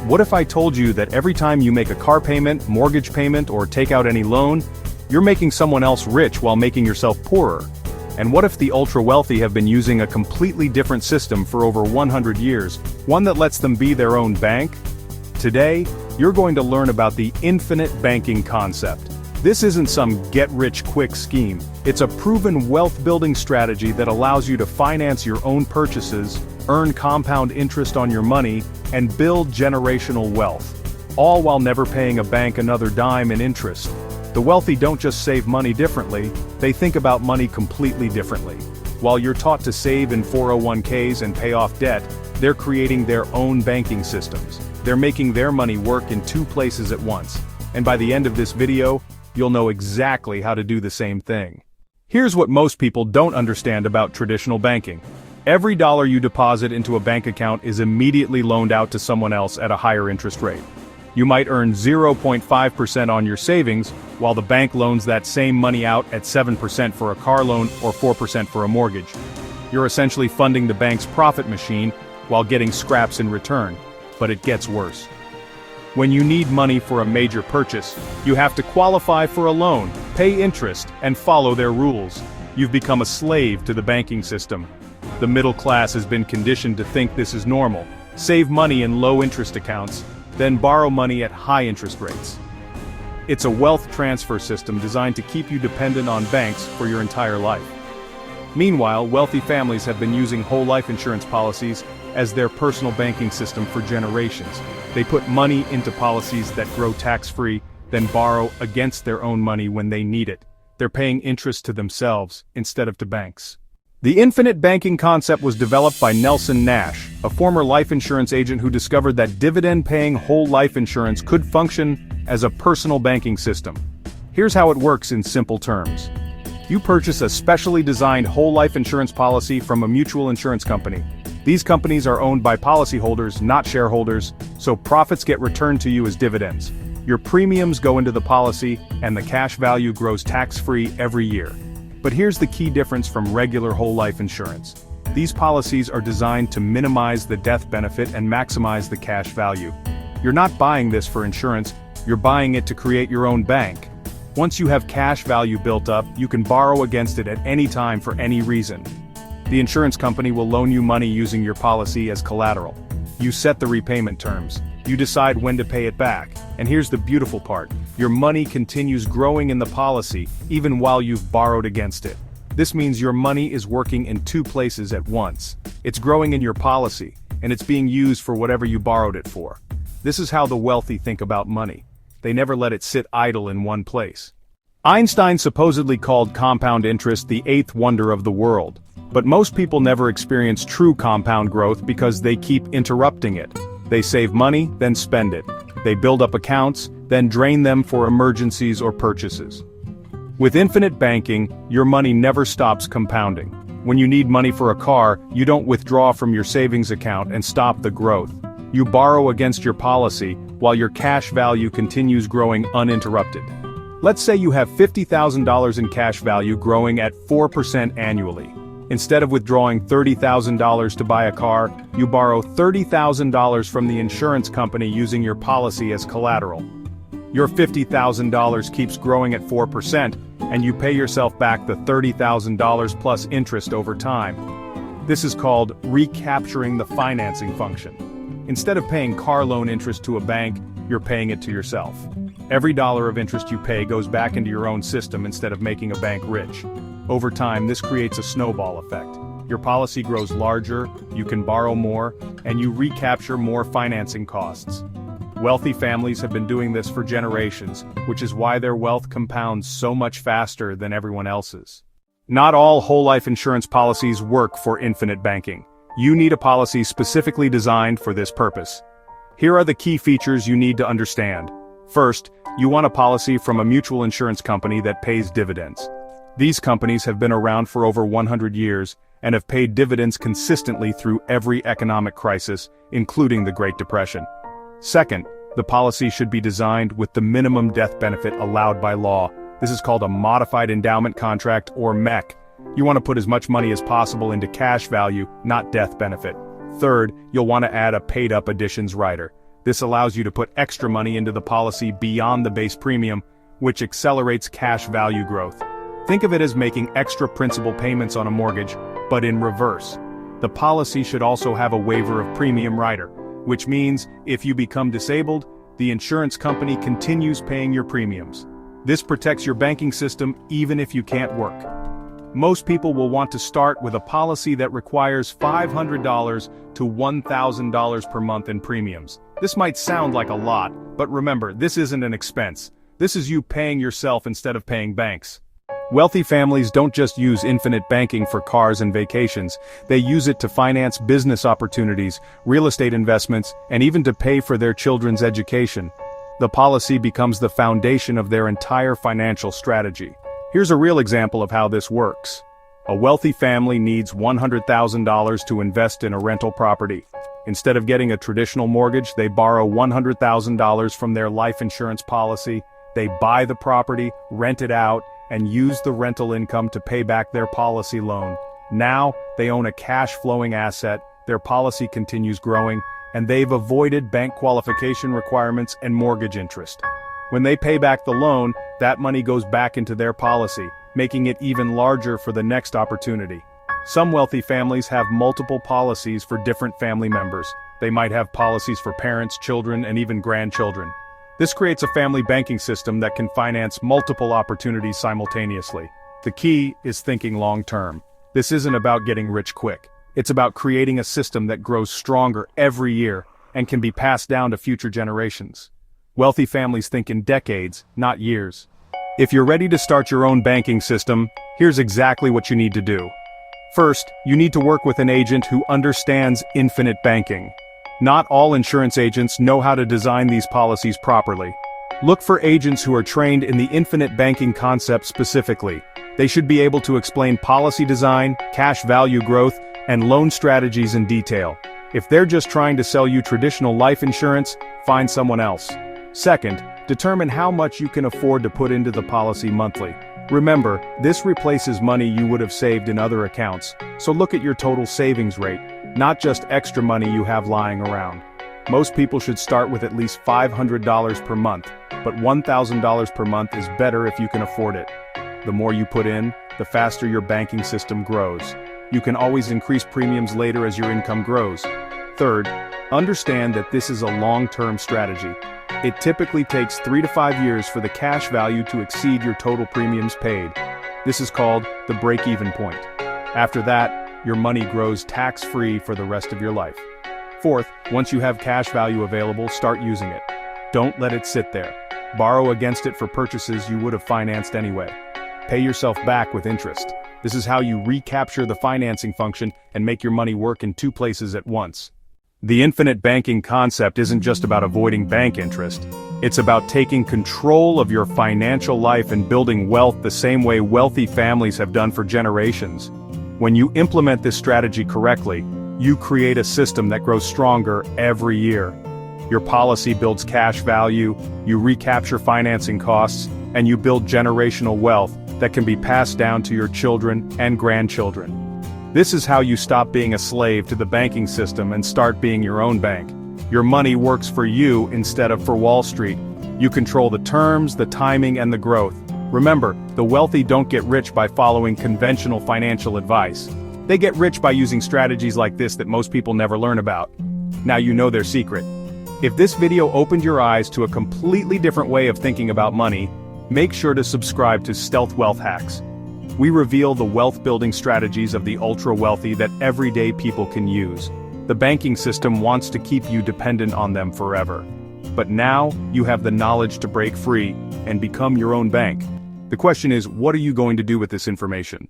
What if I told you that every time you make a car payment, mortgage payment, or take out any loan, you're making someone else rich while making yourself poorer? And what if the ultra-wealthy have been using a completely different system for over 100 years, one that lets them be their own bank? Today, you're going to learn about the infinite banking concept. This isn't some get-rich-quick scheme. It's a proven wealth-building strategy that allows you to finance your own purchases, earn compound interest on your money, and build generational wealth, all while never paying a bank another dime in interest. The wealthy don't just save money differently, they think about money completely differently. While you're taught to save in 401ks and pay off debt, they're creating their own banking systems. They're making their money work in two places at once. And by the end of this video, you'll know exactly how to do the same thing. Here's what most people don't understand about traditional banking. Every dollar you deposit into a bank account is immediately loaned out to someone else at a higher interest rate. You might earn 0.5% on your savings, while the bank loans that same money out at 7% for a car loan or 4% for a mortgage. You're essentially funding the bank's profit machine while getting scraps in return. But it gets worse. When you need money for a major purchase, you have to qualify for a loan, pay interest, and follow their rules. You've become a slave to the banking system. The middle class has been conditioned to think this is normal. Save money in low-interest accounts, then borrow money at high interest rates. It's a wealth transfer system designed to keep you dependent on banks for your entire life. Meanwhile, wealthy families have been using whole life insurance policies as their personal banking system for generations. They put money into policies that grow tax-free, then borrow against their own money when they need it. They're paying interest to themselves instead of to banks. The infinite banking concept was developed by Nelson Nash, a former life insurance agent who discovered that dividend-paying whole life insurance could function as a personal banking system. Here's how it works in simple terms. You purchase a specially designed whole life insurance policy from a mutual insurance company. These companies are owned by policyholders, not shareholders, so profits get returned to you as dividends. Your premiums go into the policy, and the cash value grows tax-free every year. But here's the key difference from regular whole life insurance. These policies are designed to minimize the death benefit and maximize the cash value. You're not buying this for insurance, you're buying it to create your own bank. Once you have cash value built up, you can borrow against it at any time for any reason. The insurance company will loan you money using your policy as collateral. You set the repayment terms. You decide when to pay it back. And here's the beautiful part. Your money continues growing in the policy, even while you've borrowed against it. This means your money is working in two places at once. It's growing in your policy, and it's being used for whatever you borrowed it for. This is how the wealthy think about money. They never let it sit idle in one place. Einstein supposedly called compound interest the eighth wonder of the world. But most people never experience true compound growth because they keep interrupting it. They save money, then spend it. They build up accounts, then drain them for emergencies or purchases. With infinite banking, your money never stops compounding. When you need money for a car, you don't withdraw from your savings account and stop the growth. You borrow against your policy, while your cash value continues growing uninterrupted. Let's say you have $50,000 in cash value growing at 4% annually. Instead of withdrawing $30,000 to buy a car, you borrow $30,000 from the insurance company using your policy as collateral. Your $50,000 keeps growing at 4%, and you pay yourself back the $30,000 plus interest over time. This is called recapturing the financing function. Instead of paying car loan interest to a bank, you're paying it to yourself. Every dollar of interest you pay goes back into your own system instead of making a bank rich. Over time, this creates a snowball effect. Your policy grows larger, you can borrow more, and you recapture more financing costs. Wealthy families have been doing this for generations, which is why their wealth compounds so much faster than everyone else's. Not all whole life insurance policies work for infinite banking. You need a policy specifically designed for this purpose. Here are the key features you need to understand. First, you want a policy from a mutual insurance company that pays dividends. These companies have been around for over 100 years and have paid dividends consistently through every economic crisis, including the Great Depression. Second, the policy should be designed with the minimum death benefit allowed by law. This is called a modified endowment contract, or MEC. You want to put as much money as possible into cash value, not death benefit. Third, you'll want to add a paid-up additions rider. This allows you to put extra money into the policy beyond the base premium, which accelerates cash value growth. Think of it as making extra principal payments on a mortgage, but in reverse. The policy should also have a waiver of premium rider, which means if you become disabled, the insurance company continues paying your premiums. This protects your banking system even if you can't work. Most people will want to start with a policy that requires $500 to $1,000 per month in premiums. This might sound like a lot, but remember, this isn't an expense. This is you paying yourself instead of paying banks. Wealthy families don't just use infinite banking for cars and vacations, they use it to finance business opportunities, real estate investments, and even to pay for their children's education. The policy becomes the foundation of their entire financial strategy. Here's a real example of how this works. A wealthy family needs $100,000 to invest in a rental property. Instead of getting a traditional mortgage, they borrow $100,000 from their life insurance policy, they buy the property, rent it out, and use the rental income to pay back their policy loan. Now, they own a cash-flowing asset, their policy continues growing, and they've avoided bank qualification requirements and mortgage interest. When they pay back the loan, that money goes back into their policy, making it even larger for the next opportunity. Some wealthy families have multiple policies for different family members. They might have policies for parents, children, and even grandchildren. This creates a family banking system that can finance multiple opportunities simultaneously. The key is thinking long-term. This isn't about getting rich quick. It's about creating a system that grows stronger every year and can be passed down to future generations. Wealthy families think in decades, not years. If you're ready to start your own banking system, here's exactly what you need to do. First, you need to work with an agent who understands infinite banking. Not all insurance agents know how to design these policies properly. Look for agents who are trained in the infinite banking concept specifically. They should be able to explain policy design, cash value growth, and loan strategies in detail. If they're just trying to sell you traditional life insurance, find someone else. Second, determine how much you can afford to put into the policy monthly. Remember, this replaces money you would have saved in other accounts, so look at your total savings rate, not just extra money you have lying around. Most people should start with at least $500 per month, but $1,000 per month is better if you can afford it. The more you put in, the faster your banking system grows. You can always increase premiums later as your income grows. Third, understand that this is a long-term strategy. It typically takes 3 to 5 years for the cash value to exceed your total premiums paid. This is called the break-even point. After that, your money grows tax-free for the rest of your life. Fourth, once you have cash value available, start using it. Don't let it sit there. Borrow against it for purchases you would have financed anyway. Pay yourself back with interest. This is how you recapture the financing function and make your money work in 2 places at once. The infinite banking concept isn't just about avoiding bank interest. It's about taking control of your financial life and building wealth the same way wealthy families have done for generations. When you implement this strategy correctly, you create a system that grows stronger every year. Your policy builds cash value, you recapture financing costs, and you build generational wealth that can be passed down to your children and grandchildren. This is how you stop being a slave to the banking system and start being your own bank. Your money works for you instead of for Wall Street. You control the terms, the timing, and the growth. Remember, the wealthy don't get rich by following conventional financial advice. They get rich by using strategies like this that most people never learn about. Now you know their secret. If this video opened your eyes to a completely different way of thinking about money, make sure to subscribe to Stealth Wealth Hacks. We reveal the wealth-building strategies of the ultra-wealthy that everyday people can use. The banking system wants to keep you dependent on them forever. But now, you have the knowledge to break free and become your own bank. The question is, what are you going to do with this information?